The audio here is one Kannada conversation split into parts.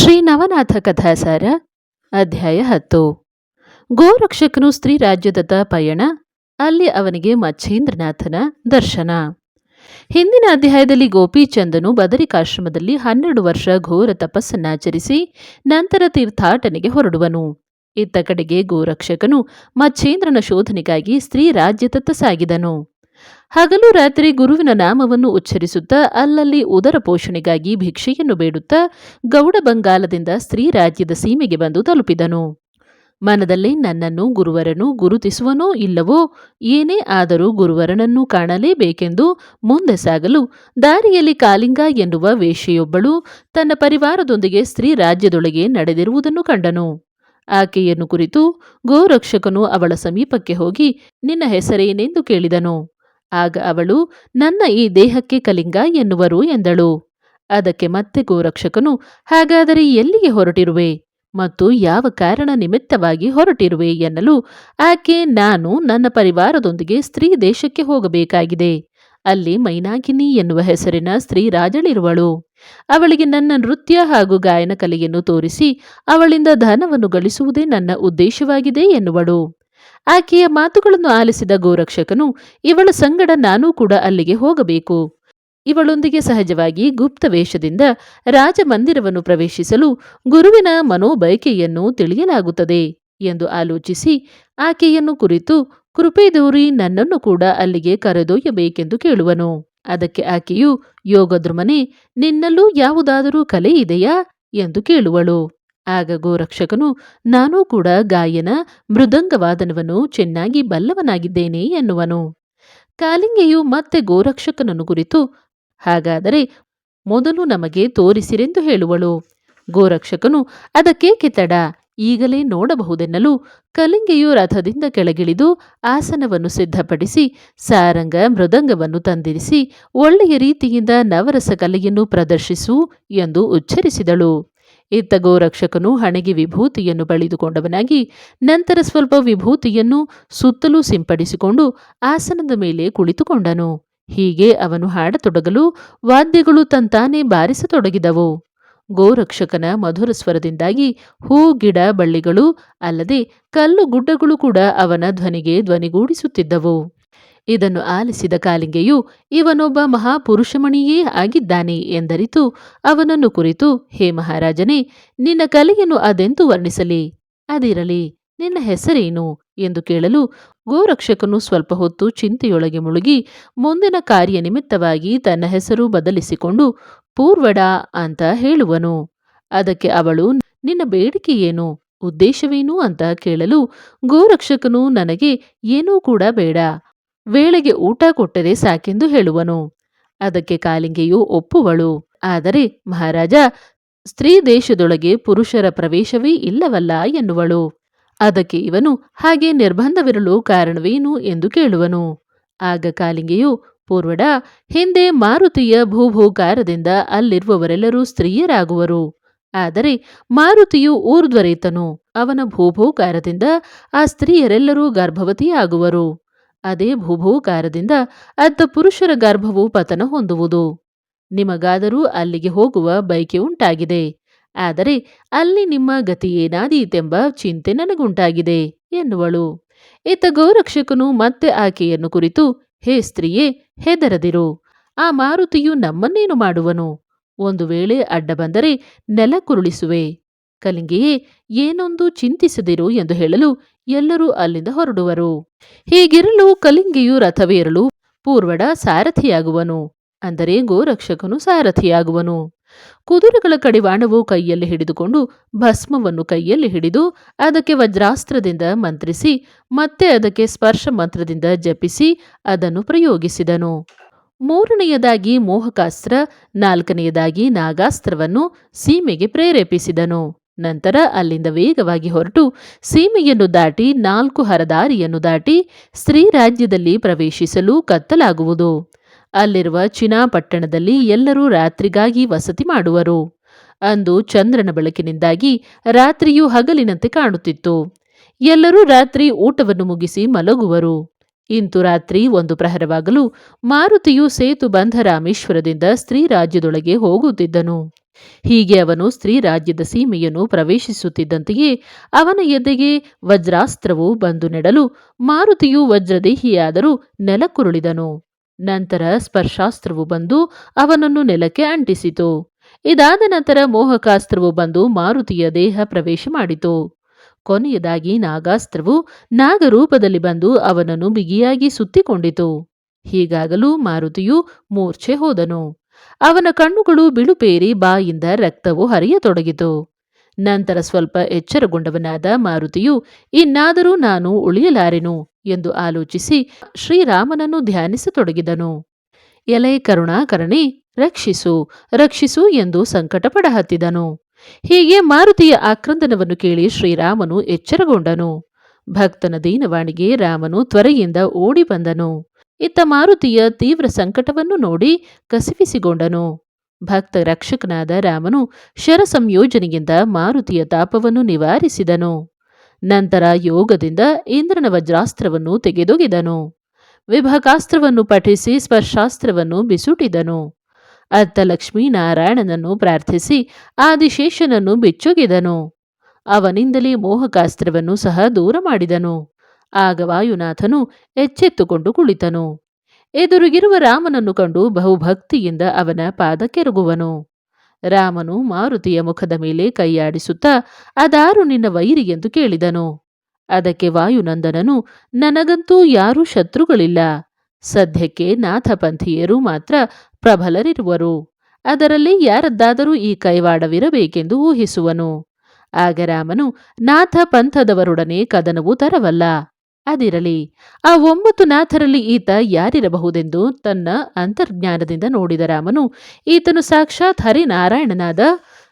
ಶ್ರೀ ನವನಾಥ ಕಥಾಸಾರ ಅಧ್ಯಾಯ 10. ಗೋರಕ್ಷಕನು ಸ್ತ್ರೀ ರಾಜ್ಯದತ್ತ ಪಯಣ, ಅಲ್ಲಿ ಅವನಿಗೆ ಮಚ್ಛೇಂದ್ರನಾಥನ ದರ್ಶನ. ಹಿಂದಿನ ಅಧ್ಯಾಯದಲ್ಲಿ ಗೋಪಿಚಂದನು ಬದರಿಕಾಶ್ರಮದಲ್ಲಿ 12 ವರ್ಷ ಘೋರ ತಪಸ್ಸನ್ನಾಚರಿಸಿ ನಂತರ ತೀರ್ಥಾಟನೆಗೆ ಹೊರಡುವನು. ಇತ್ತ ಕಡೆಗೆ ಗೋರಕ್ಷಕನು ಮಚ್ಛೇಂದ್ರನ ಶೋಧನೆಗಾಗಿ ಸ್ತ್ರೀ ರಾಜ್ಯದತ್ತ ಸಾಗಿದನು. ಹಗಲು ರಾತ್ರಿ ಗುರುವಿನ ನಾಮವನ್ನು ಉಚ್ಚರಿಸುತ್ತಾ ಅಲ್ಲಲ್ಲಿ ಉದರ ಪೋಷಣೆಗಾಗಿ ಭಿಕ್ಷೆಯನ್ನು ಬೇಡುತ್ತಾ ಗೌಡ ಬಂಗಾಲದಿಂದ ಸ್ತ್ರೀ ರಾಜ್ಯದ ಸೀಮೆಗೆ ಬಂದು ತಲುಪಿದನು. ಮನದಲ್ಲಿ ನನ್ನನ್ನು ಗುರುವರನು ಗುರುತಿಸುವನೋ ಇಲ್ಲವೋ, ಏನೇ ಆದರೂ ಗುರುವರನನ್ನು ಕಾಣಲೇಬೇಕೆಂದು ಮುಂದೆ ಸಾಗಲು ದಾರಿಯಲ್ಲಿ ಕಾಲಿಂಗ ಎನ್ನುವ ವೇಶ್ಯೆಯೊಬ್ಬಳು ತನ್ನ ಪರಿವಾರದೊಂದಿಗೆ ಸ್ತ್ರೀ ರಾಜ್ಯದೊಳಗೆ ನಡೆದಿರುವುದನ್ನು ಕಂಡನು. ಆಕೆಯನ್ನು ಕುರಿತು ಗೋರಕ್ಷಕನು ಅವಳ ಸಮೀಪಕ್ಕೆ ಹೋಗಿ ನಿನ್ನ ಹೆಸರೇನೆಂದು ಕೇಳಿದನು. ಆಗ ಅವಳು ನನ್ನ ಈ ದೇಹಕ್ಕೆ ಕಲಿಂಗ ಎನ್ನುವರು ಎಂದಳು. ಅದಕ್ಕೆ ಮತ್ತೆ ಗೋರಕ್ಷಕನು ಹಾಗಾದರೆ ಎಲ್ಲಿಗೆ ಹೊರಟಿರುವೆ ಮತ್ತು ಯಾವ ಕಾರಣ ನಿಮಿತ್ತವಾಗಿ ಹೊರಟಿರುವೆ ಎನ್ನಲು ಆಕೆ ನಾನು ನನ್ನ ಪರಿವಾರದೊಂದಿಗೆ ಸ್ತ್ರೀ ದೇಶಕ್ಕೆ ಹೋಗಬೇಕಾಗಿದೆ. ಅಲ್ಲಿ ಮೈನಾಗಿನಿ ಎನ್ನುವ ಹೆಸರಿನ ಸ್ತ್ರೀ ರಾಜಳಿರುವಳು. ಅವಳಿಗೆ ನನ್ನ ನೃತ್ಯ ಹಾಗೂ ಗಾಯನ ಕಲೆಯನ್ನು ತೋರಿಸಿ ಅವಳಿಂದ ಧನವನ್ನು ಗಳಿಸುವುದೇ ನನ್ನ ಉದ್ದೇಶವಾಗಿದೆ ಎನ್ನುವಳು. ಆಕೆಯ ಮಾತುಗಳನ್ನು ಆಲಿಸಿದ ಗೋರಕ್ಷಕನು ಇವಳ ಸಂಗಡ ನಾನೂ ಕೂಡ ಅಲ್ಲಿಗೆ ಹೋಗಬೇಕು. ಇವಳೊಂದಿಗೆ ಸಹಜವಾಗಿ ಗುಪ್ತ ವೇಷದಿಂದ ರಾಜಮಂದಿರವನ್ನು ಪ್ರವೇಶಿಸಲು ಗುರುವಿನ ಮನೋಬಯಕೆಯನ್ನು ತಿಳಿಯಲಾಗುತ್ತದೆ ಎಂದು ಆಲೋಚಿಸಿ ಆಕೆಯನ್ನು ಕುರಿತು ಕೃಪೆ ದೋರಿ ನನ್ನನ್ನು ಕೂಡ ಅಲ್ಲಿಗೆ ಕರೆದೊಯ್ಯಬೇಕೆಂದು ಕೇಳುವನು. ಅದಕ್ಕೆ ಆಕೆಯು ಯೋಗದ್ರುಮನೆ, ನಿನ್ನಲ್ಲೂ ಯಾವುದಾದರೂ ಕಲೆ ಇದೆಯಾ ಎಂದು ಕೇಳುವಳು. ಆಗ ಗೋರಕ್ಷಕನು ನಾನೂ ಕೂಡ ಗಾಯನ ಮೃದಂಗವಾದನವನ್ನು ಚೆನ್ನಾಗಿ ಬಲ್ಲವನಾಗಿದ್ದೇನೆ ಎನ್ನುವನು. ಕಾಲಿಂಗೆಯು ಮತ್ತೆ ಗೋರಕ್ಷಕನನ್ನು ಕುರಿತು ಹಾಗಾದರೆ ಮೊದಲು ನಮಗೆ ತೋರಿಸಿರೆಂದು ಹೇಳುವಳು. ಗೋರಕ್ಷಕನು ಅದಕ್ಕೇಕೆ ತಡ, ಈಗಲೇ ನೋಡಬಹುದೆನ್ನಲು ಕಲಿಂಗೆಯು ರಥದಿಂದ ಕೆಳಗಿಳಿದು ಆಸನವನ್ನು ಸಿದ್ಧಪಡಿಸಿ ಸಾರಂಗ ಮೃದಂಗವನ್ನು ತಂದಿರಿಸಿ ಒಳ್ಳೆಯ ರೀತಿಯಿಂದ ನವರಸ ಕಲೆಯನ್ನು ಪ್ರದರ್ಶಿಸು ಎಂದು ಉಚ್ಚರಿಸಿದಳು. ಇತ್ತ ಗೋರಕ್ಷಕನು ಹಣೆಗೆ ವಿಭೂತಿಯನ್ನು ಬಳಿದುಕೊಂಡವನಾಗಿ ನಂತರ ಸ್ವಲ್ಪ ವಿಭೂತಿಯನ್ನು ಸುತ್ತಲೂ ಸಿಂಪಡಿಸಿಕೊಂಡು ಆಸನದ ಮೇಲೆ ಕುಳಿತುಕೊಂಡನು. ಹೀಗೆ ಅವನು ಹಾಡತೊಡಗಲು ವಾದ್ಯಗಳು ತಂತಾನೇ ಬಾರಿಸತೊಡಗಿದವು. ಗೋರಕ್ಷಕನ ಮಧುರ ಸ್ವರದಿಂದಾಗಿ ಹೂ ಗಿಡ ಬಳ್ಳಿಗಳು ಅಲ್ಲದೆ ಕಲ್ಲು ಗುಡ್ಡಗಳು ಕೂಡ ಅವನ ಧ್ವನಿಗೆ ಧ್ವನಿಗೂಡಿಸುತ್ತಿದ್ದವು. ಇದನ್ನು ಆಲಿಸಿದ ಕಾಲಿಂಗೆಯು ಇವನೊಬ್ಬ ಮಹಾಪುರುಷಮಣಿಯೇ ಆಗಿದ್ದಾನೆ ಎಂದರಿತು ಅವನನ್ನು ಕುರಿತು, ಹೇ ಮಹಾರಾಜನೇ, ನಿನ್ನ ಕಲೆಯನ್ನು ಅದೆಂದು ವರ್ಣಿಸಲಿ? ಅದಿರಲಿ, ನಿನ್ನ ಹೆಸರೇನು ಎಂದು ಕೇಳಲು ಗೋರಕ್ಷಕನು ಸ್ವಲ್ಪ ಹೊತ್ತು ಚಿಂತೆಯೊಳಗೆ ಮುಳುಗಿ ಮುಂದಿನ ಕಾರ್ಯ ನಿಮಿತ್ತವಾಗಿ ತನ್ನ ಹೆಸರು ಬದಲಿಸಿಕೊಂಡು ಪೂರ್ವಡ ಅಂತ ಹೇಳುವನು. ಅದಕ್ಕೆ ಅವಳು ನಿನ್ನ ಬೇಡಿಕೆ ಏನು, ಉದ್ದೇಶವೇನು ಅಂತ ಕೇಳಲು ಗೋರಕ್ಷಕನು ನನಗೆ ಏನೂ ಕೂಡ ಬೇಡ, ವೇಳೆಗೆ ಊಟ ಕೊಟ್ಟರೆ ಸಾಕೆಂದು ಹೇಳುವನು. ಅದಕ್ಕೆ ಕಾಲಿಂಗೆಯು ಒಪ್ಪುವಳು. ಆದರೆ ಮಹಾರಾಜ, ಸ್ತ್ರೀ ದೇಶದೊಳಗೆ ಪುರುಷರ ಪ್ರವೇಶವೇ ಇಲ್ಲವಲ್ಲ ಎನ್ನುವಳು. ಅದಕ್ಕೆ ಇವನು ಹಾಗೆ ನಿರ್ಬಂಧವಿರಲು ಕಾರಣವೇನು ಎಂದು ಕೇಳುವನು. ಆಗ ಕಾಲಿಂಗೆಯು ಪೂರ್ವಡ, ಹಿಂದೆ ಮಾರುತಿಯ ಭೂಭೂಕಾರದಿಂದ ಅಲ್ಲಿರುವವರೆಲ್ಲರೂ ಸ್ತ್ರೀಯರಾಗುವರು. ಆದರೆ ಮಾರುತಿಯು ಊರ್ಧ್ವರೇತನು, ಅವನ ಭೂಭೂಕಾರದಿಂದ ಆ ಸ್ತ್ರೀಯರೆಲ್ಲರೂ ಗರ್ಭವತಿಯಾಗುವರು. ಅದೇ ಭೂಭೂಕಾರದಿಂದ ಅತ್ತ ಪುರುಷರ ಗರ್ಭವು ಪತನ ಹೊಂದುವುದು. ನಿಮಗಾದರೂ ಅಲ್ಲಿಗೆ ಹೋಗುವ ಬಯಕೆ ಉಂಟಾಗಿದೆ. ಆದರೆ ಅಲ್ಲಿ ನಿಮ್ಮ ಗತಿ ಏನಾದೀತೆಂಬ ಚಿಂತೆ ನನಗುಂಟಾಗಿದೆ ಎನ್ನುವಳು. ಇತ್ತ ಗೋರಕ್ಷಕನು ಮತ್ತೆ ಆಕೆಯನ್ನು ಕುರಿತು, ಹೇ ಸ್ತ್ರೀಯೇ, ಹೆದರದಿರು. ಆ ಮಾರುತಿಯು ನಮ್ಮನ್ನೇನು ಮಾಡುವನು? ಒಂದು ವೇಳೆ ಅಡ್ಡ ಬಂದರೆ ನೆಲಕ್ಕುರುಳಿಸುವೆ. ಕಲಿಂಗೆಯೇ, ಏನೊಂದು ಚಿಂತಿಸದಿರು ಎಂದು ಹೇಳಲು ಎಲ್ಲರೂ ಅಲ್ಲಿಂದ ಹೊರಡುವರು. ಹೀಗಿರಲು ಕಲಿಂಗೆಯು ರಥವೇರಲು ಪೂರ್ವಡ ಸಾರಥಿಯಾಗುವನು, ಅಂದರೆ ಗೋರಕ್ಷಕನು ಸಾರಥಿಯಾಗುವನು. ಕುದುರೆಗಳ ಕಡಿವಾಣವು ಕೈಯಲ್ಲಿ ಹಿಡಿದುಕೊಂಡು ಭಸ್ಮವನ್ನು ಕೈಯಲ್ಲಿ ಹಿಡಿದು ಅದಕ್ಕೆ ವಜ್ರಾಸ್ತ್ರದಿಂದ ಮಂತ್ರಿಸಿ ಮತ್ತೆ ಅದಕ್ಕೆ ಸ್ಪರ್ಶ ಮಂತ್ರದಿಂದ ಜಪಿಸಿ ಅದನ್ನು ಪ್ರಯೋಗಿಸಿದನು. ಮೂರನೆಯದಾಗಿ ಮೋಹಕಾಸ್ತ್ರ, ನಾಲ್ಕನೆಯದಾಗಿ ನಾಗಾಸ್ತ್ರವನ್ನು ಸೀಮೆಗೆ ಪ್ರೇರೇಪಿಸಿದನು. ನಂತರ ಅಲ್ಲಿಂದ ವೇಗವಾಗಿ ಹೊರಟು ಸೀಮೆಯನ್ನು ದಾಟಿ 4 ಹರದಾರಿಯನ್ನು ದಾಟಿ ಸ್ತ್ರೀ ರಾಜ್ಯದಲ್ಲಿ ಪ್ರವೇಶಿಸಲು ಕತ್ತಲಾಗುವುದು. ಅಲ್ಲಿರುವ ಚಿನಾಪಟ್ಟಣದಲ್ಲಿ ಎಲ್ಲರೂ ರಾತ್ರಿಗಾಗಿ ವಸತಿ ಮಾಡುವರು. ಅಂದು ಚಂದ್ರನ ಬೆಳಕಿನಿಂದಾಗಿ ರಾತ್ರಿಯು ಹಗಲಿನಂತೆ ಕಾಣುತ್ತಿತ್ತು. ಎಲ್ಲರೂ ರಾತ್ರಿ ಊಟವನ್ನು ಮುಗಿಸಿ ಮಲಗುವರು. ಇಂತು ರಾತ್ರಿ 1 ಪ್ರಹರವಾಗಲು ಮಾರುತಿಯು ಸೇತು ಬಂಧ ರಾಮೇಶ್ವರದಿಂದ ಸ್ತ್ರೀ ರಾಜ್ಯದೊಳಗೆ ಹೋಗುತ್ತಿದ್ದನು. ಹೀಗೆ ಅವನು ಸ್ತ್ರೀ ರಾಜ್ಯದ ಸೀಮೆಯನ್ನು ಪ್ರವೇಶಿಸುತ್ತಿದ್ದಂತೆಯೇ ಅವನ ಎದೆಗೆ ವಜ್ರಾಸ್ತ್ರವು ಬಂದು ನೆಡಲು ಮಾರುತಿಯು ವಜ್ರದೇಹಿಯಾದರೂ ನೆಲಕ್ಕುರುಳಿದನು. ನಂತರ ಸ್ಪರ್ಶಾಸ್ತ್ರವು ಬಂದು ಅವನನ್ನು ನೆಲಕ್ಕೆ ಅಂಟಿಸಿತು. ಇದಾದ ನಂತರ ಮೋಹಕಾಸ್ತ್ರವು ಬಂದು ಮಾರುತಿಯ ದೇಹ ಪ್ರವೇಶ ಮಾಡಿತು. ಕೊನೆಯದಾಗಿ ನಾಗಾಸ್ತ್ರವು ನಾಗರೂಪದಲ್ಲಿ ಬಂದು ಅವನನ್ನು ಬಿಗಿಯಾಗಿ ಸುತ್ತಿಕೊಂಡಿತು. ಹೀಗಾಗಲೂ ಮಾರುತಿಯು ಮೂರ್ಛೆ ಹೋದನು. ಅವನ ಕಣ್ಣುಗಳು ಬಿಳುಪೇರಿ ಬಾಯಿಂದ ರಕ್ತವು ಹರಿಯತೊಡಗಿತು. ನಂತರ ಸ್ವಲ್ಪ ಎಚ್ಚರಗೊಂಡವನಾದ ಮಾರುತಿಯು ಇನ್ನಾದರೂ ನಾನು ಉಳಿಯಲಾರೆನು ಎಂದು ಆಲೋಚಿಸಿ ಶ್ರೀರಾಮನನ್ನು ಧ್ಯಾನಿಸತೊಡಗಿದನು. ಎಲೆ ಕರುಣಾಕರಣಿ, ರಕ್ಷಿಸು ರಕ್ಷಿಸು ಎಂದು ಸಂಕಟಪಡಹತ್ತಿದನು. ಹೀಗೆ ಮಾರುತಿಯ ಆಕ್ರಂದನವನ್ನು ಕೇಳಿ ಶ್ರೀರಾಮನು ಎಚ್ಚರಗೊಂಡನು. ಭಕ್ತನ ದೀನವಾಣಿಗೆ ರಾಮನು ತ್ವರೆಯಿಂದ ಓಡಿ ಬಂದನು. ಇತ್ತ ಮಾರುತಿಯ ತೀವ್ರ ಸಂಕಟವನ್ನು ನೋಡಿ ಕಸಿವಿಸಿಗೊಂಡನು. ಭಕ್ತ ರಕ್ಷಕನಾದ ರಾಮನು ಶರ ಸಂಯೋಜನೆಯಿಂದ ಮಾರುತಿಯ ತಾಪವನ್ನು ನಿವಾರಿಸಿದನು. ನಂತರ ಯೋಗದಿಂದ ಇಂದ್ರನ ವಜ್ರಾಸ್ತ್ರವನ್ನು ತೆಗೆದೊಗೆದನು. ವಿಭಾಗಾಸ್ತ್ರವನ್ನು ಪಠಿಸಿ ಸ್ಪರ್ಶಾಸ್ತ್ರವನ್ನು ಬಿಸುಟಿದನು. ಅತ್ತ ಲಕ್ಷ್ಮೀನಾರಾಯಣನನ್ನು ಪ್ರಾರ್ಥಿಸಿ ಆದಿಶೇಷನನ್ನು ಬಿಚ್ಚೊಗೆದನು. ಅವನಿಂದಲೇ ಮೋಹಕಾಸ್ತ್ರವನ್ನು ಸಹ ದೂರ ಮಾಡಿದನು. ಆಗ ವಾಯುನಾಥನು ಎಚ್ಚೆತ್ತುಕೊಂಡು ಕುಳಿತನು. ಎದುರಿಗಿರುವ ರಾಮನನ್ನು ಕಂಡು ಬಹುಭಕ್ತಿಯಿಂದ ಅವನ ಪಾದಕ್ಕೆರಗುವನು. ರಾಮನು ಮಾರುತಿಯ ಮುಖದ ಮೇಲೆ ಕೈಯಾಡಿಸುತ್ತಾ ಅದಾರು ನಿನ್ನ ವೈರಿ ಎಂದು ಕೇಳಿದನು. ಅದಕ್ಕೆ ವಾಯುನಂದನನು, ನನಗಂತೂ ಯಾರೂ ಶತ್ರುಗಳಿಲ್ಲ. ಸದ್ಯಕ್ಕೆ ನಾಥಪಂಥೀಯರು ಮಾತ್ರ ಪ್ರಬಲರಿರುವರು. ಅದರಲ್ಲಿ ಯಾರದ್ದಾದರೂ ಈ ಕೈವಾಡವಿರಬೇಕೆಂದು ಊಹಿಸುವನು. ಆಗ ರಾಮನು, ನಾಥ ಪಂಥದವರೊಡನೆ ಕದನವು ತರವಲ್ಲ. ಅದಿರಲಿ, ಆ 9 ನಾಥರಲ್ಲಿ ಈತ ಯಾರಿರಬಹುದೆಂದು ತನ್ನ ಅಂತರ್ಜ್ಞಾನದಿಂದ ನೋಡಿದ ರಾಮನು ಈತನು ಸಾಕ್ಷಾತ್ ಹರಿನಾರಾಯಣನಾದ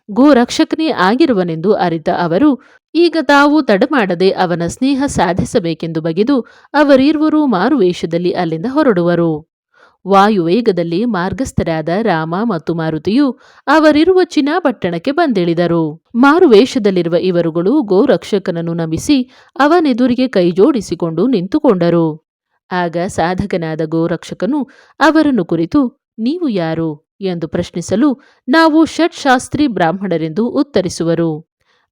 ಗೋರಕ್ಷಕನೇ ಆಗಿರುವನೆಂದು ಅರಿತ ಅವರು ಈಗ ತಾವು ತಡಮಾಡದೆ ಅವನ ಸ್ನೇಹ ಸಾಧಿಸಬೇಕೆಂದು ಬಗೆದು ಅವರಿರುವರು ಮಾರುವೇಷದಲ್ಲಿ ಅಲ್ಲಿಂದ ಹೊರಡುವರು. ವಾಯುವೇಗದಲ್ಲಿ ಮಾರ್ಗಸ್ಥರಾದ ರಾಮ ಮತ್ತು ಮಾರುತಿಯು ಅವರಿರುವ ಚಿನಾಪಟ್ಟಣಕ್ಕೆ ಬಂದಿಳಿದರು. ಮಾರುವೇಷದಲ್ಲಿರುವ ಇವರುಗಳು ಗೋರಕ್ಷಕನನ್ನು ನಮಿಸಿ ಅವನೆದುರಿಗೆ ಕೈಜೋಡಿಸಿಕೊಂಡು ನಿಂತುಕೊಂಡರು. ಆಗ ಸಾಧಕನಾದ ಗೋರಕ್ಷಕನು ಅವರನ್ನು ಕುರಿತು, ನೀವು ಯಾರು ಎಂದು ಪ್ರಶ್ನಿಸಲು, ನಾವು ಷಟ್ಶಾಸ್ತ್ರಿ ಬ್ರಾಹ್ಮಣರೆಂದು ಉತ್ತರಿಸುವರು.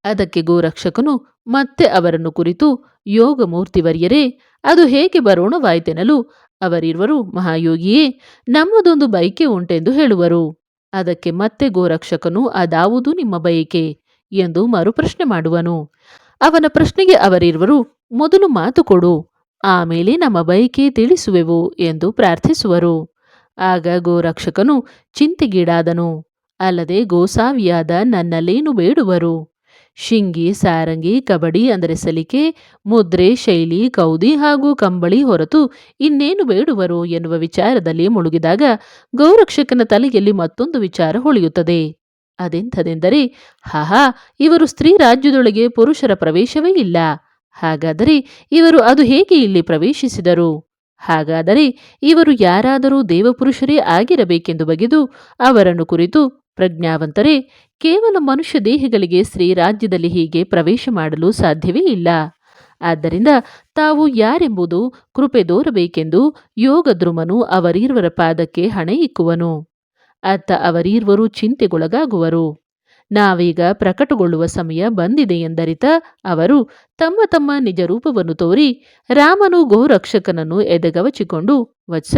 ಅದಕ್ಕೆ ಗೋರಕ್ಷಕನು ಮತ್ತೆ ಅವರನ್ನು ಕುರಿತು, ಯೋಗಮೂರ್ತಿವರ್ಯರೇ, ಅದು ಹೇಗೆ ಬರೋಣವಾಯ್ತೆನಲು ಅವರಿರುವರು, ಮಹಾಯೋಗಿಯೇ, ನಮ್ಮದೊಂದು ಬಯಕೆ ಉಂಟೆಂದು ಹೇಳುವರು. ಅದಕ್ಕೆ ಮತ್ತೆ ಗೋರಕ್ಷಕನು, ಅದಾವುದು ನಿಮ್ಮ ಬಯಕೆ ಎಂದು ಮರುಪ್ರಶ್ನೆ ಮಾಡುವನು. ಅವನ ಪ್ರಶ್ನೆಗೆ ಅವರಿರುವರು, ಮೊದಲು ಮಾತು ಕೊಡು, ಆಮೇಲೆ ನಮ್ಮ ಬಯಕೆ ತಿಳಿಸುವೆವು ಎಂದು ಪ್ರಾರ್ಥಿಸುವರು. ಆಗ ಗೋರಕ್ಷಕನು ಚಿಂತೆಗೀಡಾದನು. ಅಲ್ಲದೆ ಗೋಸಾವಿಯಾದ ನನ್ನಲ್ಲೇನು ಬೇಡುವರು? ಶಿಂಗಿ, ಸಾರಂಗಿ, ಕಬಡಿ ಅಂದರೆ ಸಲಿಕೆ, ಮುದ್ರೆ, ಶೈಲಿ, ಕೌದಿ ಹಾಗೂ ಕಂಬಳಿ ಹೊರತು ಇನ್ನೇನು ಬೇಡುವರು ಎನ್ನುವ ವಿಚಾರದಲ್ಲಿ ಮುಳುಗಿದಾಗ ಗೋರಕ್ಷಕನ ತಲೆಯಲ್ಲಿ ಮತ್ತೊಂದು ವಿಚಾರ ಹೊಳೆಯುತ್ತದೆ. ಅದೆಂಥದೆಂದರೆ, ಹಾಹಾ, ಇವರು ಸ್ತ್ರೀ ರಾಜ್ಯದೊಳಗೆ ಪುರುಷರ ಪ್ರವೇಶವೇ ಇಲ್ಲ. ಹಾಗಾದರೆ ಇವರು ಅದು ಹೇಗೆ ಇಲ್ಲಿ ಪ್ರವೇಶಿಸಿದರು? ಹಾಗಾದರೆ ಇವರು ಯಾರಾದರೂ ದೇವಪುರುಷರೇ ಆಗಿರಬೇಕೆಂದು ಬಗೆದು ಅವರನ್ನು ಕುರಿತು, ಪ್ರಜ್ಞಾವಂತರೇ, ಕೇವಲ ಮನುಷ್ಯ ದೇಹಗಳಿಗೆ ಸ್ತ್ರೀ ರಾಜ್ಯದಲ್ಲಿ ಹೀಗೆ ಪ್ರವೇಶ ಮಾಡಲು ಸಾಧ್ಯವೇ ಇಲ್ಲ. ಆದ್ದರಿಂದ ತಾವು ಯಾರೆಂಬುದು ಕೃಪೆ ದೋರಬೇಕೆಂದು ಯೋಗದ್ರುಮನು ಅವರೀರ್ವರ ಪಾದಕ್ಕೆ ಹಣೆ ಇಕ್ಕುವನು. ಅತ್ತ ಅವರೀರ್ವರು ಚಿಂತೆಗೊಳಗಾಗುವರು. ನಾವೀಗ ಪ್ರಕಟಗೊಳ್ಳುವ ಸಮಯ ಬಂದಿದೆ ಎಂದರಿತ ಅವರು ತಮ್ಮ ತಮ್ಮ ನಿಜ ರೂಪವನ್ನು ತೋರಿ ರಾಮನು ಗೋರಕ್ಷಕನನ್ನು ಎದೆಗವಚಿಕೊಂಡು, ವತ್ಸ,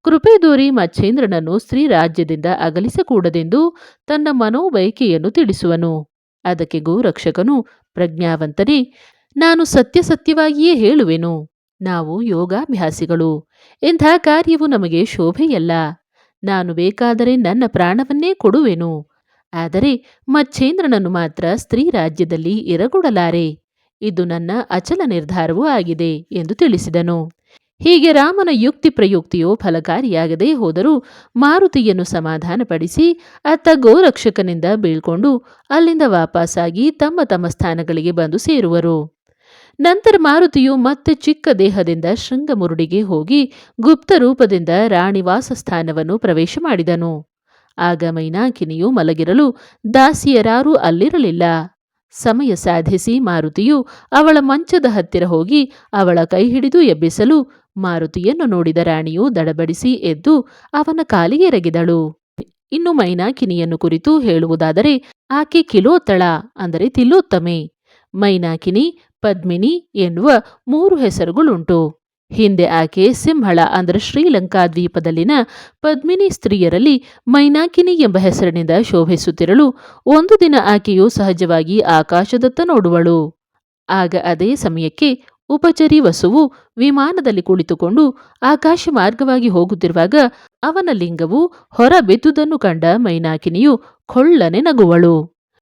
ಕೃಪೆ ದೋರಿ ಮಚ್ಛೇಂದ್ರನನ್ನು ಸ್ತ್ರೀ ರಾಜ್ಯದಿಂದ ಅಗಲಿಸಕೂಡದೆಂದು ತನ್ನ ಮನೋಬಯಕೆಯನ್ನು ತಿಳಿಸುವನು. ಅದಕ್ಕೆ ಗೋರಕ್ಷಕನು, ಪ್ರಜ್ಞಾವಂತನೇ, ನಾನು ಸತ್ಯಸತ್ಯವಾಗಿಯೇ ಹೇಳುವೆನು. ನಾವು ಯೋಗಾಭ್ಯಾಸಿಗಳು. ಇಂಥ ಕಾರ್ಯವು ನಮಗೆ ಶೋಭೆಯಲ್ಲ. ನಾನು ಬೇಕಾದರೆ ನನ್ನ ಪ್ರಾಣವನ್ನೇ ಕೊಡುವೆನು. ಆದರೆ ಮಚ್ಛೇಂದ್ರನನ್ನು ಮಾತ್ರ ಸ್ತ್ರೀ ರಾಜ್ಯದಲ್ಲಿ ಇರಗೊಡಲಾರೆ. ಇದು ನನ್ನ ಅಚಲ ನಿರ್ಧಾರವೂ ಆಗಿದೆ ಎಂದು ತಿಳಿಸಿದನು. ಹೀಗೆ ರಾಮನ ಯುಕ್ತಿ ಪ್ರಯುಕ್ತಿಯು ಫಲಕಾರಿಯಾಗದೇ ಹೋದರೂ ಮಾರುತಿಯನ್ನು ಸಮಾಧಾನಪಡಿಸಿ ಅತ್ತ ಗೋರಕ್ಷಕನಿಂದ ಬೀಳ್ಕೊಂಡು ಅಲ್ಲಿಂದ ವಾಪಸ್ಸಾಗಿ ತಮ್ಮ ತಮ್ಮ ಸ್ಥಾನಗಳಿಗೆ ಬಂದು ಸೇರುವರು. ನಂತರ ಮಾರುತಿಯು ಮತ್ತೆ ಚಿಕ್ಕ ದೇಹದಿಂದ ಶೃಂಗಮುರುಡಿಗೆ ಹೋಗಿ ಗುಪ್ತ ರೂಪದಿಂದ ರಾಣಿವಾಸ ಸ್ಥಾನವನ್ನು ಪ್ರವೇಶ ಮಾಡಿದನು. ಆಗ ಮೈನಾಕಿನಿಯು ಮಲಗಿರಲು ದಾಸಿಯರಾರೂ ಅಲ್ಲಿರಲಿಲ್ಲ. ಸಮಯ ಸಾಧಿಸಿ ಮಾರುತಿಯು ಅವಳ ಮಂಚದ ಹತ್ತಿರ ಹೋಗಿ ಅವಳ ಕೈ ಹಿಡಿದು ಎಬ್ಬಿಸಲು ಮಾರುತಿಯನ್ನು ನೋಡಿದ ರಾಣಿಯು ದಡಬಡಿಸಿ ಎದ್ದು ಅವನ ಕಾಲಿಗೆ ಎರಗಿದಳು. ಇನ್ನು ಮೈನಾಕಿನಿಯನ್ನು ಕುರಿತು ಹೇಳುವುದಾದರೆ ಆಕೆ ಕಿಲೋತ್ತಳ ಅಂದರೆ ತಿಲೋತ್ತಮೆ, ಮೈನಾಕಿನಿ, ಪದ್ಮಿನಿ ಎನ್ನುವ 3 ಹೆಸರುಗಳುಂಟು. ಹಿಂದೆ ಆಕೆ ಸಿಂಹಳ ಅಂದರೆ ಶ್ರೀಲಂಕಾ ದ್ವೀಪದಲ್ಲಿನ ಪದ್ಮಿನಿ ಸ್ತ್ರೀಯರಲ್ಲಿ ಮೈನಾಕಿನಿ ಎಂಬ ಹೆಸರಿನಿಂದ ಶೋಭಿಸುತ್ತಿರಲು ಒಂದು ದಿನ ಆಕೆಯು ಸಹಜವಾಗಿ ಆಕಾಶದತ್ತ ನೋಡುವಳು. ಆಗ ಅದೇ ಸಮಯಕ್ಕೆ ಉಪಚರಿ ವಸುವು ವಿಮಾನದಲ್ಲಿ ಕುಳಿತುಕೊಂಡು ಆಕಾಶ ಮಾರ್ಗವಾಗಿ ಹೋಗುತ್ತಿರುವಾಗ ಅವನ ಲಿಂಗವು ಹೊರ ಬಿದ್ದುದನ್ನು ಕಂಡ ಮೈನಾಕಿನಿಯು ಕೊಳ್ಳನೆ ನಗುವಳು.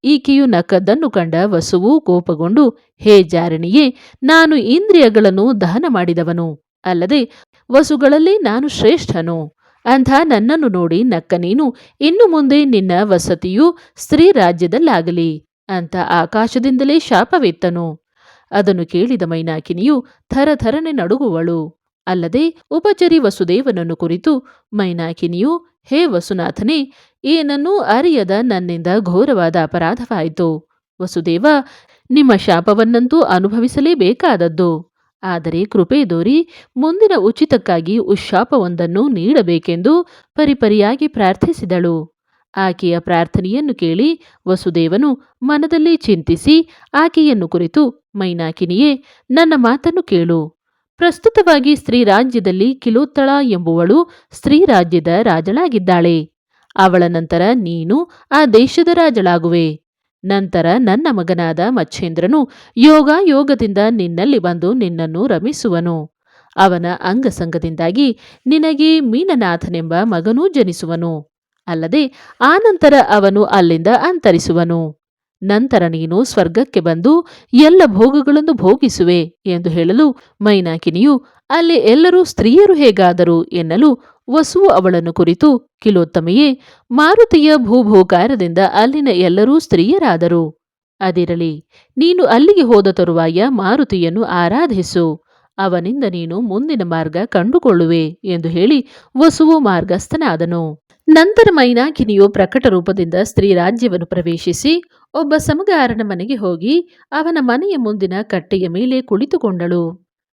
ಈಕೆಯು ನಕ್ಕದ್ದನ್ನು ಕಂಡ ವಸುವು ಕೋಪಗೊಂಡು, ಹೇ ಜಾರಿಣಿಯೇ, ನಾನು ಇಂದ್ರಿಯಗಳನ್ನು ದಹನ ಮಾಡಿದವನು, ಅಲ್ಲದೆ ವಸುಗಳಲ್ಲಿ ನಾನು ಶ್ರೇಷ್ಠನು. ಅಂಥ ನನ್ನನ್ನು ನೋಡಿ ನಕ್ಕ ನೀನು ಇನ್ನು ಮುಂದೆ ನಿನ್ನ ವಸತಿಯು ಸ್ತ್ರೀ ರಾಜ್ಯದಲ್ಲಾಗಲಿ ಅಂತ ಆಕಾಶದಿಂದಲೇ ಶಾಪವೆತ್ತನು. ಅದನ್ನು ಕೇಳಿದ ಮೈನಾಕಿನಿಯು ಥರಥರನೆ ನಡುಗುವಳು. ಅಲ್ಲದೆ ಉಪಚರಿ ವಸುದೇವನನ್ನು ಕುರಿತು ಮೈನಾಕಿನಿಯು, ಹೇ ವಸುನಾಥನೇ, ಏನನ್ನೂ ಅರಿಯದ ನನ್ನಿಂದ ಘೋರವಾದ ಅಪರಾಧವಾಯಿತು. ವಸುದೇವ, ನಿಮ್ಮ ಶಾಪವನ್ನಂತೂ ಅನುಭವಿಸಲೇಬೇಕಾದದ್ದು. ಆದರೆ ಕೃಪೆ ದೋರಿ ಮುಂದಿನ ಉಚಿತಕ್ಕಾಗಿ ಉಶಾಪವೊಂದನ್ನು ನೀಡಬೇಕೆಂದು ಪರಿಪರಿಯಾಗಿ ಪ್ರಾರ್ಥಿಸಿದಳು. ಆಕೆಯ ಪ್ರಾರ್ಥನೆಯನ್ನು ಕೇಳಿ ವಸುದೇವನು ಮನದಲ್ಲಿ ಚಿಂತಿಸಿ ಆಕೆಯನ್ನು ಕುರಿತು, ಮೈನಾಕಿನಿಯೇ, ನನ್ನ ಮಾತನ್ನು ಕೇಳು. ಪ್ರಸ್ತುತವಾಗಿ ಸ್ತ್ರೀ ರಾಜ್ಯದಲ್ಲಿ ಕಿಲೋತ್ತಳ ಎಂಬುವಳು ಸ್ತ್ರೀ ರಾಜ್ಯದ ರಾಜಳಾಗಿದ್ದಾಳೆ. ಅವಳ ನಂತರ ನೀನು ಆ ದೇಶದ ರಾಜಳಾಗುವೆ. ನಂತರ ನನ್ನ ಮಗನಾದ ಮಚ್ಛೇಂದ್ರನು ಯೋಗದಿಂದ ನಿನ್ನಲ್ಲಿ ಬಂದು ನಿನ್ನನ್ನು ರಮಿಸುವನು. ಅವನ ಅಂಗಸಂಗದಿಂದಾಗಿ ನಿನಗೆ ಮೀನನಾಥನೆಂಬ ಮಗನೂ ಜನಿಸುವನು. ಅಲ್ಲದೆ ಆನಂತರ ಅವನು ಅಲ್ಲಿಂದ ಅಂತರಿಸುವನು. ನಂತರ ನೀನು ಸ್ವರ್ಗಕ್ಕೆ ಬಂದು ಎಲ್ಲ ಭೋಗಗಳನ್ನು ಭೋಗಿಸುವೆ ಎಂದು ಹೇಳಲು ಮೈನಾಕಿನಿಯು, ಅಲ್ಲಿ ಎಲ್ಲರೂ ಸ್ತ್ರೀಯರು ಹೇಗಾದರು ಎನ್ನಲು ವಸುವು ಅವಳನ್ನು ಕುರಿತು, ಕಿಲೋತ್ತಮೆಯೇ, ಮಾರುತಿಯ ಭೂಭೋಕಾರದಿಂದ ಅಲ್ಲಿನ ಎಲ್ಲರೂ ಸ್ತ್ರೀಯರಾದರು. ಅದಿರಲಿ, ನೀನು ಅಲ್ಲಿಗೆ ಹೋದ ತರುವಾಯ ಮಾರುತಿಯನ್ನು ಆರಾಧಿಸು. ಅವನಿಂದ ನೀನು ಮುಂದಿನ ಮಾರ್ಗ ಕಂಡುಕೊಳ್ಳುವೆ ಎಂದು ಹೇಳಿ ವಸುವು ಮಾರ್ಗಸ್ಥನಾದನು. ನಂತರ ಮೈನಾಕಿನಿಯು ಪ್ರಕಟ ರೂಪದಿಂದ ಸ್ತ್ರೀ ರಾಜ್ಯವನ್ನು ಪ್ರವೇಶಿಸಿ ಒಬ್ಬ ಸಮಗಾರನ ಮನೆಗೆ ಹೋಗಿ ಅವನ ಮನೆಯ ಮುಂದಿನ ಕಟ್ಟೆಯ ಮೇಲೆ ಕುಳಿತುಕೊಂಡಳು.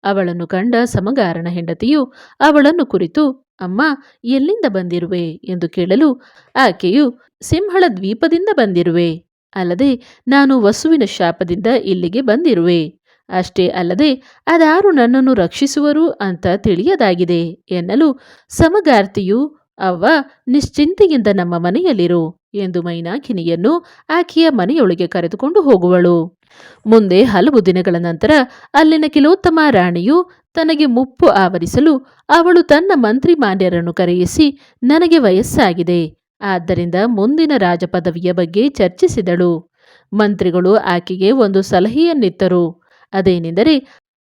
ಅವಳನ್ನು ಕಂಡ ಸಮಗಾರನ ಹೆಂಡತಿಯು ಅವಳನ್ನು ಕುರಿತು, ಅಮ್ಮ, ಎಲ್ಲಿಂದ ಬಂದಿರುವೆ ಎಂದು ಕೇಳಲು ಆಕೆಯು, ಸಿಂಹಳ ದ್ವೀಪದಿಂದ ಬಂದಿರುವೆ. ಅಲ್ಲದೆ ನಾನು ವಸುವಿನ ಶಾಪದಿಂದ ಇಲ್ಲಿಗೆ ಬಂದಿರುವೆ. ಅಷ್ಟೇ ಅಲ್ಲದೆ ಅದಾರು ನನ್ನನ್ನು ರಕ್ಷಿಸುವರು ಅಂತ ತಿಳಿಯದಾಗಿದೆ ಎನ್ನಲು ಸಮಗಾರ್ತಿಯು, ಅವ್ವ, ನಿಶ್ಚಿಂತೆಯಿಂದ ನಮ್ಮ ಮನೆಯಲ್ಲಿರು ಎಂದು ಮೈನಾಕಿನಿಯನ್ನು ಆಕೆಯ ಮನೆಯೊಳಗೆ ಕರೆದುಕೊಂಡು ಹೋಗುವಳು. ಮುಂದೆ ಹಲವು ದಿನಗಳ ನಂತರ ಅಲ್ಲಿನ ಕಿಲೋತ್ತಮ ರಾಣಿಯು ತನಗೆ ಮುಪ್ಪು ಆವರಿಸಲು ಅವಳು ತನ್ನ ಮಂತ್ರಿ ಮಾನ್ಯರನ್ನು ಕರೆಯಿಸಿ, ನನಗೆ ವಯಸ್ಸಾಗಿದೆ, ಆದ್ದರಿಂದ ಮುಂದಿನ ರಾಜಪದವಿಯ ಬಗ್ಗೆ ಚರ್ಚಿಸಿದಳು. ಮಂತ್ರಿಗಳು ಆಕೆಗೆ ಒಂದು ಸಲಹೆಯನ್ನಿತ್ತರು. ಅದೇನೆಂದರೆ,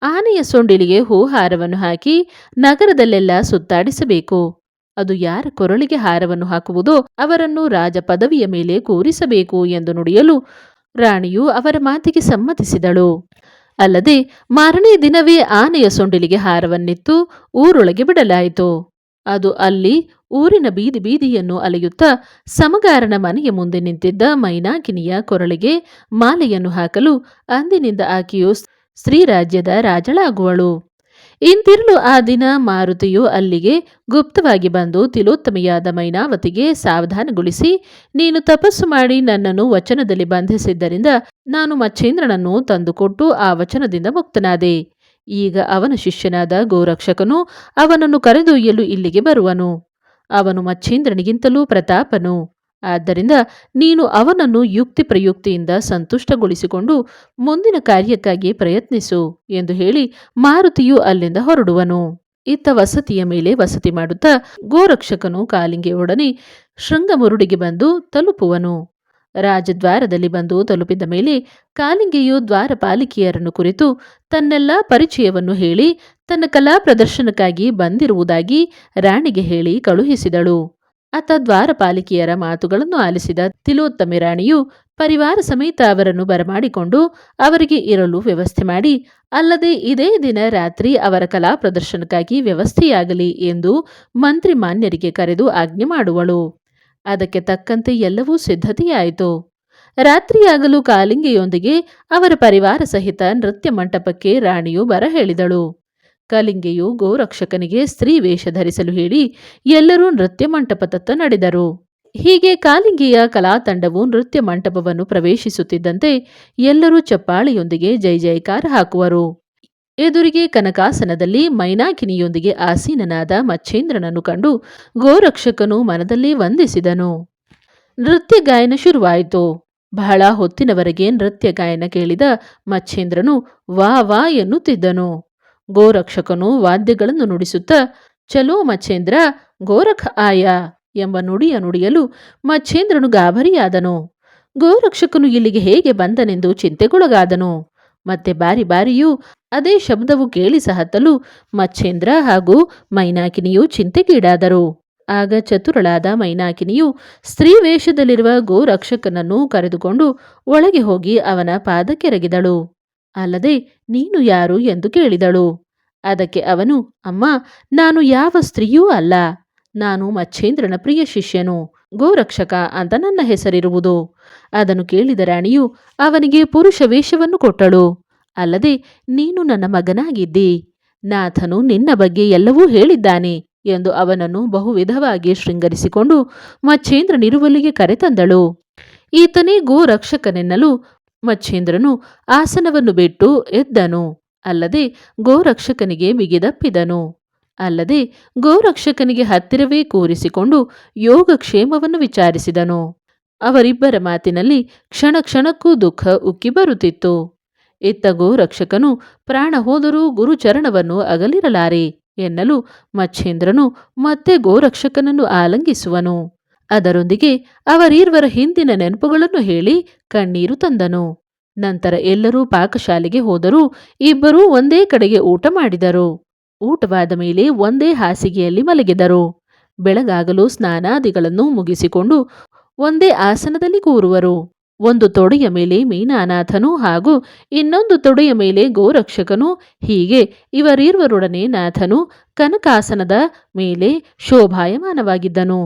ಆನೆಯ ಸೊಂಡಿಲಿಗೆ ಹೂಹಾರವನ್ನು ಹಾಕಿ ನಗರದಲ್ಲೆಲ್ಲ ಸುತ್ತಾಡಿಸಬೇಕು. ಅದು ಯಾರ ಕೊರಳಿಗೆ ಹಾರವನ್ನು ಹಾಕುವುದೋ ಅವರನ್ನು ರಾಜ ಪದವಿಯ ಮೇಲೆ ಕೂರಿಸಬೇಕು ಎಂದು ನುಡಿಯಲು ರಾಣಿಯು ಅವರ ಮಾತಿಗೆ ಸಮ್ಮತಿಸಿದಳು. ಅಲ್ಲದೆ ಮಾರನೇ ದಿನವೇ ಆನೆಯ ಸೊಂಡಿಲಿಗೆ ಹಾರವನ್ನಿತ್ತು ಊರೊಳಗೆ ಬಿಡಲಾಯಿತು. ಅದು ಅಲ್ಲಿ ಊರಿನ ಬೀದಿ ಬೀದಿಯನ್ನು ಅಲೆಯುತ್ತಾ ಸಮಗಾರನ ಮನೆಯ ಮುಂದೆ ನಿಂತಿದ್ದ ಮೈನಾಕಿನಿಯ ಕೊರಳಿಗೆ ಮಾಲೆಯನ್ನು ಹಾಕಲು ಅಂದಿನಿಂದ ಆಕೆಯು ಸ್ತ್ರೀ ರಾಜ್ಯದ ರಾಜಳಾಗುವಳು. ಇಂತಿರಲು ಆ ದಿನ ಮಾರುತಿಯು ಅಲ್ಲಿಗೆ ಗುಪ್ತವಾಗಿ ಬಂದು ತಿಲೋತ್ತಮೆಯಾದ ಮೈನಾವತಿಗೆ ಸಾವಧಾನಗೊಳಿಸಿ, ನೀನು ತಪಸ್ಸು ಮಾಡಿ ನನ್ನನ್ನು ವಚನದಲ್ಲಿ ಬಂಧಿಸಿದ್ದರಿಂದ ನಾನು ಮಚ್ಛೇಂದ್ರನನ್ನು ತಂದುಕೊಟ್ಟು ಆ ವಚನದಿಂದ ಮುಕ್ತನಾದೆ. ಈಗ ಅವನ ಶಿಷ್ಯನಾದ ಗೋರಕ್ಷಕನು ಅವನನ್ನು ಕರೆದೊಯ್ಯಲು ಇಲ್ಲಿಗೆ ಬರುವನು. ಅವನು ಮಚ್ಛೇಂದ್ರನಿಗಿಂತಲೂ ಪ್ರತಾಪನು. ಆದ್ದರಿಂದ ನೀನು ಅವನನ್ನು ಯುಕ್ತಿ ಪ್ರಯುಕ್ತಿಯಿಂದ ಸಂತುಷ್ಟಗೊಳಿಸಿಕೊಂಡು ಮುಂದಿನ ಕಾರ್ಯಕ್ಕಾಗಿ ಪ್ರಯತ್ನಿಸು ಎಂದು ಹೇಳಿ ಮಾರುತಿಯು ಅಲ್ಲಿಂದ ಹೊರಡುವನು. ಇತ್ತ ವಸತಿಯ ಮೇಲೆ ವಸತಿ ಮಾಡುತ್ತಾ ಗೋರಕ್ಷಕನು ಕಾಲಿಂಗೆಯೊಡನೆ ಶೃಂಗಮುರುಡಿಗೆ ಬಂದು ತಲುಪುವನು. ರಾಜದ್ವಾರದಲ್ಲಿ ಬಂದು ತಲುಪಿದ ಮೇಲೆ ಕಾಲಿಂಗೆಯು ದ್ವಾರಪಾಲಿಕೆಯರನ್ನು ಕುರಿತು ತನ್ನೆಲ್ಲ ಪರಿಚಯವನ್ನು ಹೇಳಿ ತನ್ನ ಕಲಾ ಪ್ರದರ್ಶನಕ್ಕಾಗಿ ಬಂದಿರುವುದಾಗಿ ರಾಣಿಗೆ ಹೇಳಿ ಕಳುಹಿಸಿದಳು. ಆತ ದ್ವಾರಪಾಲಿಕೆಯರ ಮಾತುಗಳನ್ನು ಆಲಿಸಿದ ತಿಲೋತ್ತಮೆ ರಾಣಿಯು ಪರಿವಾರ ಸಮೇತ ಅವರನ್ನು ಬರಮಾಡಿಕೊಂಡು ಅವರಿಗೆ ಇರಲು ವ್ಯವಸ್ಥೆ ಮಾಡಿ, ಅಲ್ಲದೆ ಇದೇ ದಿನ ರಾತ್ರಿ ಅವರ ಕಲಾ ಪ್ರದರ್ಶನಕ್ಕಾಗಿ ವ್ಯವಸ್ಥೆಯಾಗಲಿ ಎಂದು ಮಂತ್ರಿ ಮಾನ್ಯರಿಗೆ ಕರೆದು ಆಜ್ಞೆ ಮಾಡುವಳು. ಅದಕ್ಕೆ ತಕ್ಕಂತೆ ಎಲ್ಲವೂ ಸಿದ್ಧತೆಯಾಯಿತು. ರಾತ್ರಿಯಾಗಲು ಕಾಲಿಂಗೆಯೊಂದಿಗೆ ಅವರ ಪರಿವಾರ ಸಹಿತ ನೃತ್ಯ ಮಂಟಪಕ್ಕೆ ರಾಣಿಯು ಬರ ಹೇಳಿದಳು. ಕಾಲಿಂಗೆಯು ಗೋರಕ್ಷಕನಿಗೆ ಸ್ತ್ರೀ ವೇಷ ಧರಿಸಲು ಹೇಳಿ ಎಲ್ಲರೂ ನೃತ್ಯ ಮಂಟಪದತ್ತ ನಡೆದರು. ಹೀಗೆ ಕಾಲಿಂಗಿಯ ಕಲಾತಂಡವು ನೃತ್ಯ ಮಂಟಪವನ್ನು ಪ್ರವೇಶಿಸುತ್ತಿದ್ದಂತೆ ಎಲ್ಲರೂ ಚಪ್ಪಾಳೆಯೊಂದಿಗೆ ಜೈ ಜೈಕಾರ ಹಾಕುವರು. ಎದುರಿಗೆ ಕನಕಾಸನದಲ್ಲಿ ಮೈನಾಕಿನಿಯೊಂದಿಗೆ ಆಸೀನನಾದ ಮಚ್ಛೇಂದ್ರನನ್ನು ಕಂಡು ಗೋರಕ್ಷಕನು ಮನದಲ್ಲೇ ವಂದಿಸಿದನು. ನೃತ್ಯ ಗಾಯನ ಶುರುವಾಯಿತು. ಬಹಳ ಹೊತ್ತಿನವರೆಗೆ ನೃತ್ಯ ಗಾಯನ ಕೇಳಿದ ಮಚ್ಛೇಂದ್ರನು ವಾ ವಾ ಎನ್ನುತ್ತಿದ್ದನು. ಗೋರಕ್ಷಕನು ವಾದ್ಯಗಳನ್ನು ನುಡಿಸುತ್ತಾ ಚಲೋ ಮಚ್ಛೇಂದ್ರ, ಗೋರಖ ಆಯ ಎಂಬ ನುಡಿಯ ನುಡಿಯಲು ಮಚ್ಛೇಂದ್ರನು ಗಾಬರಿಯಾದನು. ಗೋರಕ್ಷಕನು ಇಲ್ಲಿಗೆ ಹೇಗೆ ಬಂದನೆಂದು ಚಿಂತೆಗೊಳಗಾದನು. ಮತ್ತೆ ಬಾರಿ ಬಾರಿಯೂ ಅದೇ ಶಬ್ದವು ಕೇಳಿಸಹತ್ತಲು ಮಚ್ಛೇಂದ್ರ ಹಾಗೂ ಮೈನಾಕಿನಿಯು ಚಿಂತೆಗೀಡಾದರು. ಆಗ ಚತುರಳಾದ ಮೈನಾಕಿನಿಯು ಸ್ತ್ರೀ ವೇಷದಲ್ಲಿರುವ ಗೋರಕ್ಷಕನನ್ನು ಕರೆದುಕೊಂಡು ಒಳಗೆ ಹೋಗಿ ಅವನ ಪಾದಕ್ಕೆರಗಿದಳು. ಅಲ್ಲದೆ ನೀನು ಯಾರು ಎಂದು ಕೇಳಿದಳು. ಅದಕ್ಕೆ ಅವನು, ಅಮ್ಮ, ನಾನು ಯಾವ ಸ್ತ್ರೀಯೂ ಅಲ್ಲ. ನಾನು ಮಚ್ಛೇಂದ್ರನ ಪ್ರಿಯ ಶಿಷ್ಯನು, ಗೋರಕ್ಷಕ ಅಂತ ನನ್ನ ಹೆಸರಿರುವುದು. ಅದನ್ನು ಕೇಳಿದ ರಾಣಿಯು ಅವನಿಗೆ ಪುರುಷ ವೇಷವನ್ನು ಕೊಟ್ಟಳು. ಅಲ್ಲದೆ ನೀನು ನನ್ನ ಮಗನಾಗಿದ್ದಿ. ನಾಥನು ನಿನ್ನ ಬಗ್ಗೆ ಎಲ್ಲವೂ ಹೇಳಿದ್ದಾನೆ ಎಂದು ಅವನನ್ನು ಬಹುವಿಧವಾಗಿ ಶೃಂಗರಿಸಿಕೊಂಡು ಮಚ್ಛೇಂದ್ರನಿರುವಲ್ಲಿಗೆ ಕರೆತಂದಳು. ಈತನೇ ಗೋರಕ್ಷಕನೆನ್ನಲು ಮಚ್ಛೇಂದ್ರನು ಆಸನವನ್ನು ಬಿಟ್ಟು ಎದ್ದನು. ಅಲ್ಲದೆ ಗೋರಕ್ಷಕನಿಗೆ ಬಿಗಿದಪ್ಪಿದನು. ಅಲ್ಲದೆ ಗೋರಕ್ಷಕನಿಗೆ ಹತ್ತಿರವೇ ಕೂರಿಸಿಕೊಂಡು ಯೋಗಕ್ಷೇಮವನ್ನು ವಿಚಾರಿಸಿದನು. ಅವರಿಬ್ಬರ ಮಾತಿನಲ್ಲಿ ಕ್ಷಣ ಕ್ಷಣಕ್ಕೂ ದುಃಖ ಉಕ್ಕಿ ಬರುತ್ತಿತ್ತು. ಇತ್ತ ಗೋರಕ್ಷಕನು ಪ್ರಾಣ ಹೋದರೂ ಗುರುಚರಣವನ್ನು ಅಗಲಿರಲಾರೆ ಎನ್ನಲು ಮಚ್ಛೇಂದ್ರನು ಮತ್ತೆ ಗೋರಕ್ಷಕನನ್ನು ಆಲಂಗಿಸುವನು. ಅದರೊಂದಿಗೆ ಅವರೀರ್ವರ ಹಿಂದಿನ ನೆನಪುಗಳನ್ನು ಹೇಳಿ ಕಣ್ಣೀರು ತಂದನು. ನಂತರ ಎಲ್ಲರೂ ಪಾಕಶಾಲೆಗೆ ಹೋದರೂ ಇಬ್ಬರೂ ಒಂದೇ ಕಡೆಗೆ ಊಟ ಮಾಡಿದರು. ಊಟವಾದ ಮೇಲೆ ಒಂದೇ ಹಾಸಿಗೆಯಲ್ಲಿ ಮಲಗಿದರು. ಬೆಳಗಾಗಲು ಸ್ನಾನಾದಿಗಳನ್ನು ಮುಗಿಸಿಕೊಂಡು ಒಂದೇ ಆಸನದಲ್ಲಿ ಕೂರುವರು. ಒಂದು ತೊಡೆಯ ಮೇಲೆ ಮೀನಾನಾಥನು ಹಾಗೂ ಇನ್ನೊಂದು ತೊಡೆಯ ಮೇಲೆ ಗೋರಕ್ಷಕನು, ಹೀಗೆ ಇವರೀರ್ವರೊಡನೆ ನಾಥನು ಕನಕಾಸನದ ಮೇಲೆ ಶೋಭಾಯಮಾನವಾಗಿದ್ದನು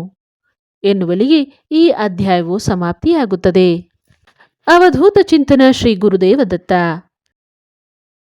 ಎನ್ನುವಲ್ಲಿಗೆ ಈ ಅಧ್ಯಾಯವು ಸಮಾಪ್ತಿಯಾಗುತ್ತದೆ. ಅವಧೂತ ಚಿಂತನ ಶ್ರೀ ಗುರುದೇವ ದತ್ತ.